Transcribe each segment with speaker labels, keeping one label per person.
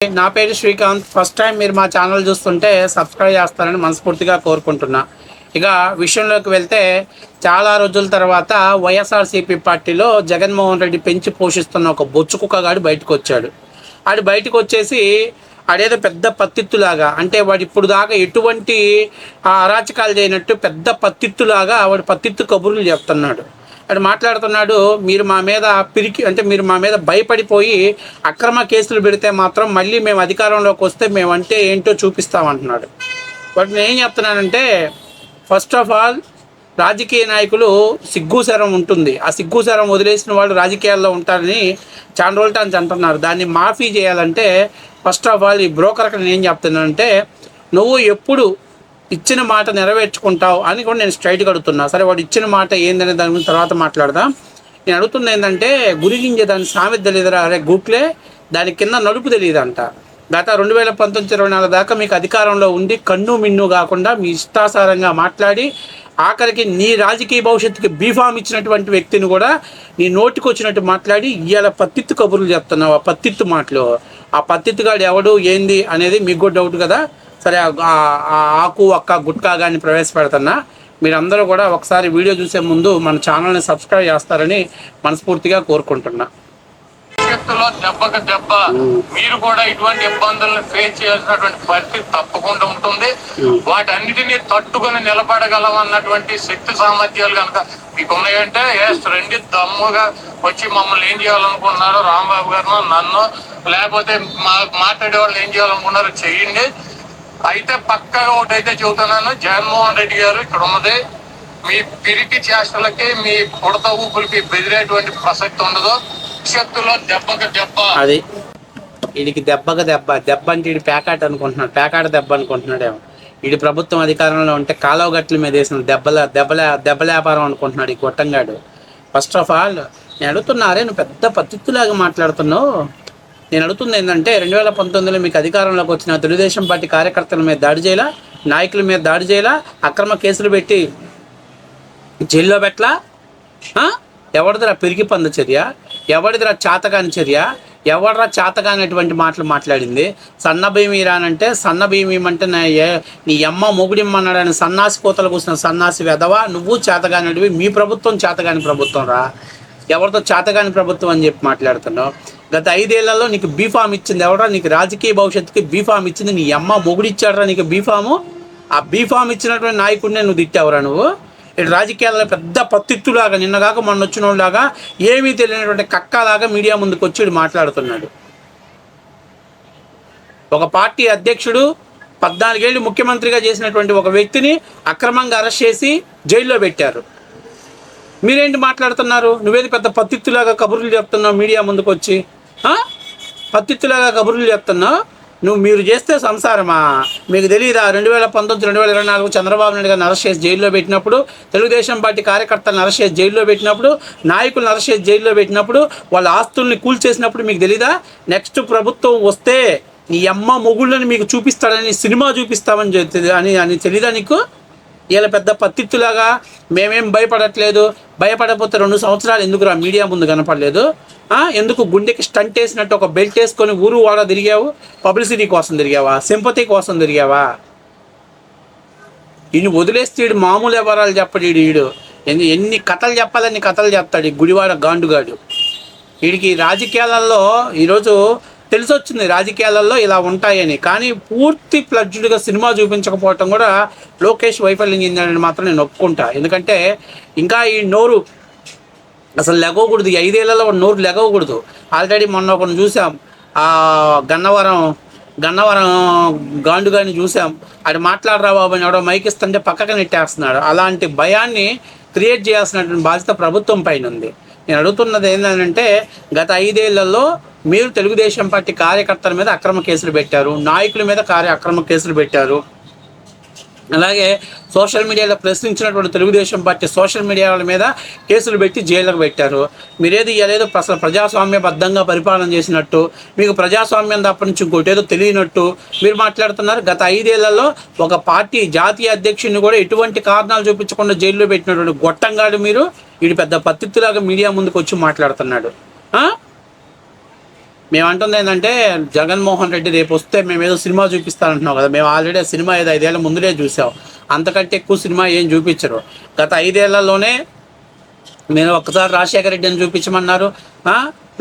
Speaker 1: నా పేరు Srikanth. First time మీరు మా ఛానల్ చూస్తుంటే సబ్స్క్రైబ్ చేస్తారని మనస్ఫూర్తిగా కోరుకుంటున్నా. ఇక విషయంలోకి వెళ్తే చాలా రోజుల తర్వాత వైఎస్ఆర్సీపీ పార్టీలో జగన్మోహన్ రెడ్డి పెంచి పోషిస్తున్న ఒక బొచ్చు కుక్కగాడు బయటకు వచ్చాడు. ఆడు బయటకు వచ్చేసి ఆడేదో పెద్ద పత్తిత్తులాగా, అంటే వాడు ఇప్పుడు దాకా ఎటువంటి అరాచకాలు చేయనట్టు పెద్ద పత్తిత్తులాగా వాడు పత్తిత్తు కబుర్లు చెప్తున్నాడు. అది మాట్లాడుతున్నాడు, మీరు మా మీద మీరు మా మీద భయపడిపోయి అక్రమ కేసులు పెడితే మాత్రం మళ్ళీ మేము అధికారంలోకి వస్తే మేమంటే ఏంటో చూపిస్తామంటున్నాడు. బట్ నేను ఏం చెప్తున్నానంటే, ఫస్ట్ ఆఫ్ ఆల్ రాజకీయ నాయకులు సిగ్గుశరం ఉంటుంది. ఆ సిగ్గుశరం వదిలేసిన వాళ్ళు రాజకీయాల్లో ఉంటారని చాలా రోజుల నుంచి అంటున్నారు. దాన్ని మాఫీ చేయాలంటే ఫస్ట్ ఆఫ్ ఆల్ ఈ బ్రోకర్కి నేను ఏం చెప్తున్నానంటే, నువ్వు ఎప్పుడు ఇచ్చిన మాట నెరవేర్చుకుంటావు అని కూడా నేను స్ట్రైట్గా అడుగుతున్నా. సరే, వాడు ఇచ్చిన మాట ఏందనే దాని గురించి తర్వాత మాట్లాడదాం. నేను అడుగుతున్నా ఏంటంటే, గురిగింజే దాని సామెత తెలియదురా, అరే గుట్లే దాని కింద నలుపు తెలియదంట. గత 2019-24 దాకా మీకు అధికారంలో ఉండి కన్ను మిన్ను కాకుండా మీ ఇష్టాసారంగా మాట్లాడి ఆఖరికి నీ రాజకీయ భవిష్యత్తుకి బీఫామ్ ఇచ్చినటువంటి వ్యక్తిని కూడా నీ నోటికి వచ్చినట్టు మాట్లాడి ఇవాళ పత్తిత్తు కబుర్లు చెప్తున్నావు. ఆ పత్తిత్తు మాటలు, ఆ పత్తిత్తుగాడు ఎవడు ఏంది అనేది మీకు కూడా డౌట్ కదా. సరే, ఆకు ఒక్క గుట్కా కానీ ప్రవేశపెడుతున్నా. మీరందరూ కూడా ఒకసారి వీడియో చూసే ముందు మన ఛానల్ని సబ్స్క్రైబ్ చేస్తారని మనస్ఫూర్తిగా కోరుకుంటున్నా.
Speaker 2: దెబ్బకి దెబ్బ మీరు కూడా ఇటువంటి ఇబ్బందులను ఫేస్ చేయాల్సినటువంటి పరిస్థితి తప్పకుండా ఉంటుంది. వాటన్నిటినీ తట్టుకొని నిలబడగలం అన్నటువంటి శక్తి సామర్థ్యాలు కనుక మీకు ఉన్నాయంటే రండి, దమ్ముగా వచ్చి మమ్మల్ని ఏం చేయాలనుకున్నారో రాంబాబు గారు నన్ను లేకపోతే మాట్లాడే వాళ్ళు ఏం చేయాలనుకున్నారో చెయ్యండి. అయితే పక్కగా ఒకటైతే చెబుతున్నాను, జగన్మోహన్ రెడ్డి గారు ఇక్కడ ఉన్నది మీ పిరికి చేష్టలకి మీ కొడత ఊపులకి బెదిరేటువంటి ప్రసక్తి ఉండదు. శక్తుల్లో దెబ్బకి దెబ్బ.
Speaker 1: అది వీడికి దెబ్బకి దెబ్బ అంటే వీడి ప్యాకాట్ అనుకుంటున్నాడు, ప్యాకాట దెబ్బ అనుకుంటున్నాడేమో. వీడి ప్రభుత్వం అధికారంలో ఉంటే కాలువ గట్ల మీద వేసిన దెబ్బల వ్యాపారం అనుకుంటున్నాడు ఈ గొట్టంగాడు. ఫస్ట్ ఆఫ్ ఆల్ నేను అడుగుతున్నారే, నువ్వు పెద్ద పత్తిత్తులాగా మాట్లాడుతున్నావు. నేను అడుగుతుంది ఏంటంటే, 2019లో మీకు అధికారంలోకి వచ్చిన తెలుగుదేశం పార్టీ కార్యకర్తల మీద దాడి చేయాలా, నాయకుల మీద దాడి చేయాలా, అక్రమ కేసులు పెట్టి జైల్లో పెట్టలా? ఎవరిదిరా పెరిగి పంద చర్య? ఎవరిదిరా చేతగాని చర్య? ఎవడరా చేతగానటువంటి మాటలు మాట్లాడింది? సన్న భీమి ఇరానంటే సన్న భీమి ఇమ్మంటే నీ అమ్మ మొగుడిమ్మన్నాడని సన్నాసి కోతలు కూసిన సన్నాసి వెదవా. నువ్వు చేతగానివి, మీ ప్రభుత్వం చేతగాని ప్రభుత్వం రా. ఎవరితో చేతగాని ప్రభుత్వం అని చెప్పి మాట్లాడుతున్నావు. గత 5 ఏళ్లలో నీకు బీఫామ్ ఇచ్చింది ఎవడరా? నీకు రాజకీయ భవిష్యత్తుకి బీఫామ్ ఇచ్చింది నీ అమ్మ మొగుడిచ్చాడరా నీకు బీఫాము. ఆ బీఫామ్ ఇచ్చినటువంటి నాయకుడినే నువ్వు తిట్టావురా నువ్వు. ఇటు రాజకీయాలలో పెద్ద పత్తిత్తులాగా నిన్నగాక మొన్న వచ్చినోళ్ళలాగా ఏమీ తెలియనటువంటి కక్కలాగా మీడియా ముందుకు వచ్చి మాట్లాడుతున్నాడు. ఒక పార్టీ అధ్యక్షుడు 14 ఏళ్ళు ముఖ్యమంత్రిగా చేసినటువంటి ఒక వ్యక్తిని అక్రమంగా అరెస్ట్ చేసి జైల్లో పెట్టారు. మీరేంటి మాట్లాడుతున్నారు? నువ్వేది పెద్ద పత్తిత్తులాగా కబుర్లు చెప్తున్నావు మీడియా ముందుకు వచ్చి? పత్తిత్తులాగా కబుర్లు చెప్తున్నావు. మీరు చేస్తే సంసారమా? మీకు తెలియదా? 2019-2024 చంద్రబాబు నాయుడు గారిని అరెస్ట్ చేసి జైల్లో పెట్టినప్పుడు, తెలుగుదేశం పార్టీ కార్యకర్తలను అరెస్ట్ చేసి జైల్లో పెట్టినప్పుడు, నాయకులను అరెస్ట్ చేసి జైల్లో పెట్టినప్పుడు, వాళ్ళ ఆస్తుల్ని కూల్చేసినప్పుడు మీకు తెలీదా? నెక్స్ట్ ప్రభుత్వం వస్తే నీ అమ్మ మొగుళ్ళని మీకు చూపిస్తాడని, సినిమా చూపిస్తామని అని తెలీదా నీకు? ఇలా పెద్ద పత్తిత్తులాగా మేమేం భయపడట్లేదు, భయపడకపోతే 2 సంవత్సరాలు ఎందుకురా మీడియా ముందు కనపడలేదు? ఎందుకు గుండెకి స్టంట్ వేసినట్టు ఒక బెల్ట్ వేసుకొని ఊరు వాడ తిరిగావు? పబ్లిసిటీ కోసం తిరిగావా? సింపతి కోసం తిరిగావా? ఈయన వదిలేస్తే వీడు మామూలు వ్యవహారాలు చెప్పడు. వీడు ఎన్ని కథలు చెప్పాలని కథలు చెప్తాడు ఈ గుడివాడ గాండుగాడు. వీడికి రాజకీయాలలో ఈరోజు తెలిసొచ్చింది రాజకీయాలలో ఇలా ఉంటాయని. కానీ పూర్తి ప్లడ్జ్డ్గా సినిమా చూపించకపోవటం కూడా లోకేష్ వైఫల్యం చెందాడని మాత్రం నేను ఒప్పుకుంటా. ఎందుకంటే ఇంకా ఈ నోరు అసలు లెగవకూడదు. 5 ఏళ్లలో నోరు లెగవకూడదు. ఆల్రెడీ మొన్న ఒకరిని చూసాం, గన్నవరం గాండుగాని చూసాం. అది మాట్లాడరా బాబు అని ఎవడో మైక్ ఇస్తుంటే పక్కకు నెట్టేస్తున్నాడు. అలాంటి భయాన్ని క్రియేట్ చేయాల్సినటువంటి బాధ్యత ప్రభుత్వం పైన ఉంది. నేను అడుగుతున్నది ఏంటంటే, గత 5 ఏళ్లలో మీరు తెలుగుదేశం పార్టీ కార్యకర్తల మీద అక్రమ కేసులు పెట్టారు, నాయకుల మీద అక్రమ కేసులు పెట్టారు. అలాగే సోషల్ మీడియాలో ప్రశ్నించినటువంటి తెలుగుదేశం పార్టీ సోషల్ మీడియా వాళ్ళ మీద కేసులు పెట్టి జైలుకు పెట్టారు. మీరేది ఇయ్యలేదు అసలు ప్రజాస్వామ్యబద్ధంగా పరిపాలన చేసినట్టు, మీకు ప్రజాస్వామ్యం తప్ప నుంచి ఇంకోటి ఏదో తెలియనట్టు మీరు మాట్లాడుతున్నారు. గత 5 ఏళ్లలో ఒక పార్టీ జాతీయ అధ్యక్షుడిని కూడా ఎటువంటి కారణాలు చూపించకుండా జైల్లో పెట్టినటువంటి గొట్టంగాడు మీరు. వీడు పెద్ద పత్తిత్తులాగా మీడియా ముందుకు వచ్చి మాట్లాడుతున్నాడు. మేమంటుంది ఏంటంటే జగన్మోహన్ రెడ్డి రేపు వస్తే మేము ఏదో సినిమా చూపిస్తానంటున్నాం కదా, మేము ఆల్రెడీ ఆ సినిమా ఏదో 5 ఏళ్ళ ముందులే చూసాం, అంతకంటే ఎక్కువ సినిమా ఏం చూపించరు. గత 5 ఏళ్లలోనే మీరు ఒక్కసారి రాజశేఖర రెడ్డిని చూపించమన్నారు,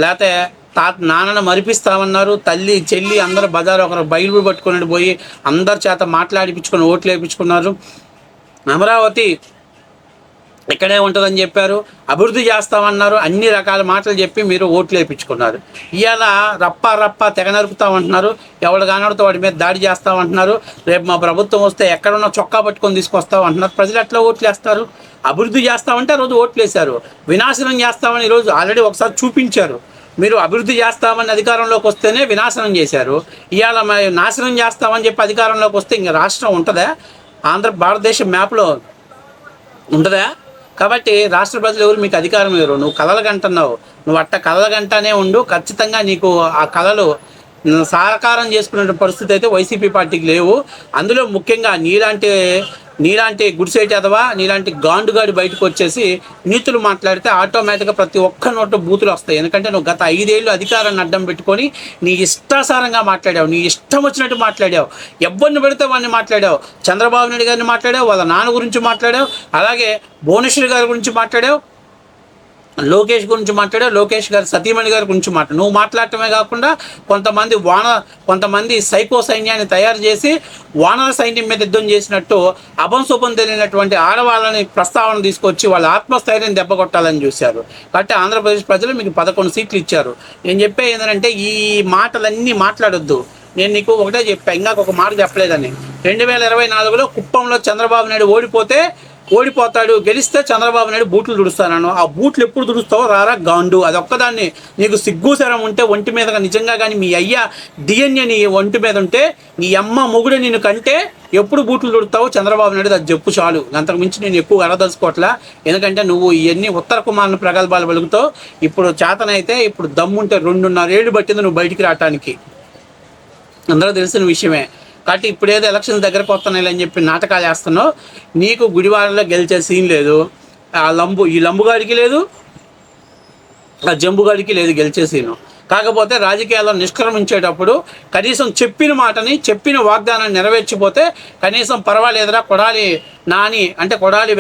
Speaker 1: లేకపోతే నాన్నను మరిపిస్తామన్నారు, తల్లి చెల్లి అందరూ బజారు ఒకరు బయలు పట్టుకుని పోయి అందరి చేత మాట్లాడిపించుకొని ఓట్లు వేయించుకున్నారు. అమరావతి ఇక్కడే ఉంటుందని చెప్పారు, అభివృద్ధి చేస్తామన్నారు, అన్ని రకాల మాటలు చెప్పి మీరు ఓట్లు వేయించుకున్నారు. ఇవాళ రప్ప తెగ నరుకుతామంటున్నారు, ఎవడు కానడితో వాడి మీద దాడి చేస్తామంటున్నారు, రేపు మా ప్రభుత్వం వస్తే ఎక్కడున్నా చొక్కా పట్టుకొని తీసుకొస్తామంటున్నారు. ప్రజలు ఎట్లా ఓట్లు వేస్తారు? అభివృద్ధి చేస్తామంటే రోజు ఓట్లు వేశారు, వినాశనం చేస్తామని ఈరోజు ఆల్రెడీ ఒకసారి చూపించారు. మీరు అభివృద్ధి చేస్తామని అధికారంలోకి వస్తేనే వినాశనం చేశారు, ఇవాళ నాశనం చేస్తామని చెప్పి అధికారంలోకి వస్తే ఇంకా రాష్ట్రం ఉంటుందా? భారతదేశం మ్యాప్లో ఉంటుందా? కాబట్టి రాష్ట్ర ప్రజలు ఎవరు మీకు అధికారం లేరు. నువ్వు కలలు కంటున్నావు, నువ్వు అట్ట కలలు కంటానే ఉండు, ఖచ్చితంగా నీకు ఆ కళలు సాకారం చేసుకునే పరిస్థితి అయితే వైసీపీ పార్టీకి లేవు. అందులో ముఖ్యంగా నీలాంటి గుడిసైట్ అథవా నీలాంటి గాండుగాడి బయటకు వచ్చేసి నీతులు మాట్లాడితే ఆటోమేటిక్గా ప్రతి ఒక్క నోటు బూతులు వస్తాయి. ఎందుకంటే నువ్వు గత 5 ఏళ్ళు అధికారాన్ని అడ్డం పెట్టుకొని నీ ఇష్టాసారంగా మాట్లాడావు, నీ ఇష్టం వచ్చినట్టు మాట్లాడావు, ఎవరిని పెడితే వాడిని మాట్లాడావు. చంద్రబాబు నాయుడు గారిని మాట్లాడావు, వాళ్ళ నాన్న గురించి మాట్లాడావు, అలాగే భువనేశ్వర్ గారి గురించి మాట్లాడావు, లోకేష్ గురించి మాట్లాడావు, లోకేష్ గారి సతీమణి గారి గురించి నువ్వు మాట్లాడటమే కాకుండా కొంతమంది సైకో సైన్యాన్ని తయారు చేసి వానర సైన్యం మీద యుద్ధం చేసినట్టు అభంశుభం తెలియనటువంటి ఆడవాళ్ళని ప్రస్తావన తీసుకొచ్చి వాళ్ళ ఆత్మస్థైర్యం దెబ్బకొట్టాలని చూశారు. కాబట్టి ఆంధ్రప్రదేశ్ ప్రజలు మీకు 11 సీట్లు ఇచ్చారు. నేను చెప్పే ఏంటంటే ఈ మాటలన్నీ మాట్లాడొద్దు. నేను నీకు ఒకటే చెప్పా, ఇందాక ఒక మాట చెప్పలేదని. 2024లో కుప్పంలో చంద్రబాబు నాయుడు ఓడిపోతాడు, గెలిస్తే చంద్రబాబు నాయుడు బూట్లు దుడుస్తాను. ఆ బూట్లు ఎప్పుడు దుడుస్తావో రారా గాండు. అది ఒక్కదాన్ని నీకు సిగ్గుశరం ఉంటే ఒంటి మీద నిజంగా కానీ మీ అయ్య డిఎన్ఏ నీ ఒంటి మీద ఉంటే నీ అమ్మ మొగుడు నిన్ను కంటే ఎప్పుడు బూట్లు దుడుతావో చంద్రబాబు నాయుడు అది చెప్పు చాలు. అంతకు మించి నేను ఎక్కువ అరదలుచుకోవట్లా. ఎందుకంటే నువ్వు ఇవన్నీ ఉత్తర కుమారుని ప్రగల్భాలు పలుకుతావు. ఇప్పుడు చేతనైతే ఇప్పుడు దమ్ముంటే 2.5 ఏళ్ళు పట్టింది నువ్వు బయటికి రావటానికి, అందరూ తెలిసిన విషయమే. కాబట్టి ఇప్పుడేదో ఎలక్షన్స్ దగ్గరకు వస్తున్నాయి అని చెప్పి నాటకాలు వేస్తున్నావు. నీకు గుడివాడలో గెలిచే సీన్ లేదు, ఈ లంబుగాడికి లేదు, ఆ జంబుగాడికి లేదు గెలిచే సీను. కాకపోతే రాజకీయాల్లో నిష్క్రమించేటప్పుడు కనీసం చెప్పిన వాగ్దానాన్ని నెరవేర్చిపోతే కనీసం పర్వాలేదురా, కొడాలి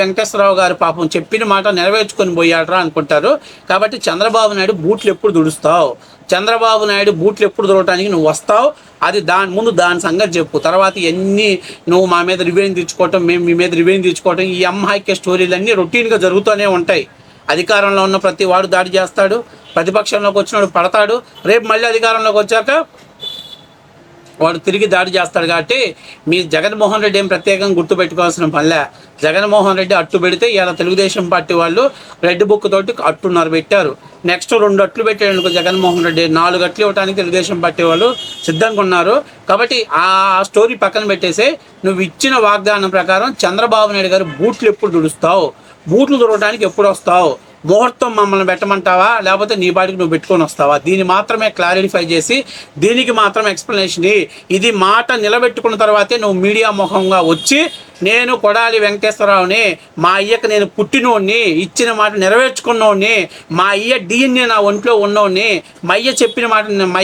Speaker 1: వెంకటేశ్వరరావు గారు పాపం చెప్పిన మాట నెరవేర్చుకొని పోయాడరా అనుకుంటారు. కాబట్టి చంద్రబాబు నాయుడు బూట్లు ఎప్పుడు దుడుస్తావు, చంద్రబాబు నాయుడు బూట్లు ఎప్పుడు దుడవటానికి నువ్వు వస్తావు, అది దాని సంగతి చెప్పు. తర్వాత ఎన్ని నువ్వు మా మీద రివెంజ్ తీర్చుకోవటం, మేము మీ మీద రివెంజ్ తీర్చుకోవటం, ఈ అమ్మాయికే స్టోరీలన్నీ రొటీన్గా జరుగుతూనే ఉంటాయి. అధికారంలో ఉన్న ప్రతి వాడు దాడి చేస్తాడు, ప్రతిపక్షంలోకి వచ్చినాడు పడతాడు, రేపు మళ్ళీ అధికారంలోకి వచ్చాక వాడు తిరిగి దాడి చేస్తాడు. కాబట్టి మీ జగన్మోహన్ రెడ్డి ఏం ప్రత్యేకంగా గుర్తుపెట్టుకోవాల్సిన పనిలే. జగన్మోహన్ రెడ్డి అట్టు పెడితే ఇలా తెలుగుదేశం పార్టీ వాళ్ళు రెడ్ బుక్ తోటి 1.5 పెట్టారు. నెక్స్ట్ 2 అట్లు పెట్టాడు జగన్మోహన్ రెడ్డి, 4 అట్లు ఇవ్వడానికి తెలుగుదేశం పార్టీ వాళ్ళు సిద్ధంగా ఉన్నారు. కాబట్టి ఆ స్టోరీ పక్కన పెట్టేసి నువ్వు ఇచ్చిన వాగ్దానం ప్రకారం చంద్రబాబు నాయుడు గారు బూట్లు ఎప్పుడు దుడుస్తావు, బూట్లు దుడవడానికి ఎప్పుడు వస్తావు, ముహూర్తం మమ్మల్ని పెట్టమంటావా లేకపోతే నీ బాటికి నువ్వు పెట్టుకొని వస్తావా? దీన్ని మాత్రమే క్లారిఫై చేసి దీనికి మాత్రం ఎక్స్ప్లెనేషన్. ఇది మాట నిలబెట్టుకున్న తర్వాతే నువ్వు మీడియా ముఖంగా వచ్చి నేను కొడాలి వెంకటేశ్వరరావుని, మా అయ్యకు నేను పుట్టినోడిని, ఇచ్చిన మాట నెరవేర్చుకున్నోడిని, మా అయ్య డిఎన్ఏ నా ఒంట్లో ఉన్నోడిని, మా అయ్య చెప్పిన మాట మా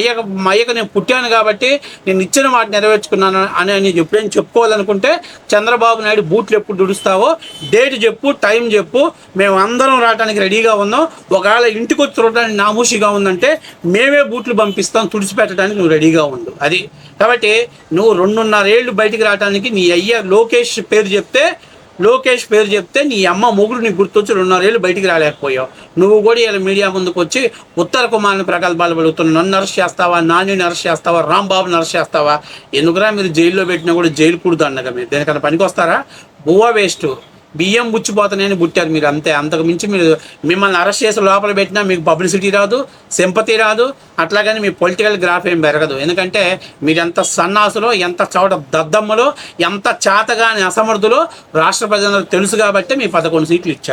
Speaker 1: అయ్యకు నేను పుట్టాను కాబట్టి నేను ఇచ్చిన మాట నెరవేర్చుకున్నాను అని ఎప్పుడైనా చెప్పుకోవాలనుకుంటే చంద్రబాబు నాయుడు బూట్లు ఎప్పుడు దుడుస్తావో డేట్ చెప్పు, టైం చెప్పు, మేము అందరం రావడానికి రెడీగా ఉన్నాం. ఒకవేళ ఇంటికి వచ్చి చూడటానికి నామూషిగా ఉందంటే మేమే బూట్లు పంపిస్తాం, తుడిచిపెట్టడానికి నువ్వు రెడీగా ఉండు. అది కాబట్టి నువ్వు 2.5 ఏళ్ళు బయటికి రావడానికి నీ అయ్య లోకేష్ పేరు చెప్తే నీ అమ్మ మొగుడు నీకు గుర్తొచ్చి 2.5 ఏళ్ళు బయటికి రాలేకపోయావు. నువ్వు కూడా ఇలా మీడియా ముందుకు వచ్చి ఉత్తర కుమారుని ప్రగల్భాలు పలుకుతున్నావు. నన్ను అరెస్ట్ చేస్తావా, నానిని అరెస్ట్ చేస్తావా, రాంబాబుని అరెస్ట్ చేస్తావా? ఎందుకురా మీరు జైల్లో పెట్టినా కూడా జైలు కూడదు అన్నగా మీరు దేనికన్నా పనికి వస్తారా? బువ్వ వేస్ట్, బియ్యం బుచ్చిపోతానని బుట్టారు మీరు అంతే. అంతకు మించి మిమ్మల్ని అరెస్ట్ చేసి లోపల పెట్టినా మీకు పబ్లిసిటీ రాదు, సింపతి రాదు, అట్లాగని మీ పొలిటికల్ గ్రాఫ్ ఏం పెరగదు. ఎందుకంటే మీరు ఎంత సన్నాసులో, ఎంత చౌట దద్దమ్మలో, ఎంత చేతగాని అసమర్థులో రాష్ట్ర ప్రజలకు తెలుసు కాబట్టి మీ 11 సీట్లు ఇచ్చారు.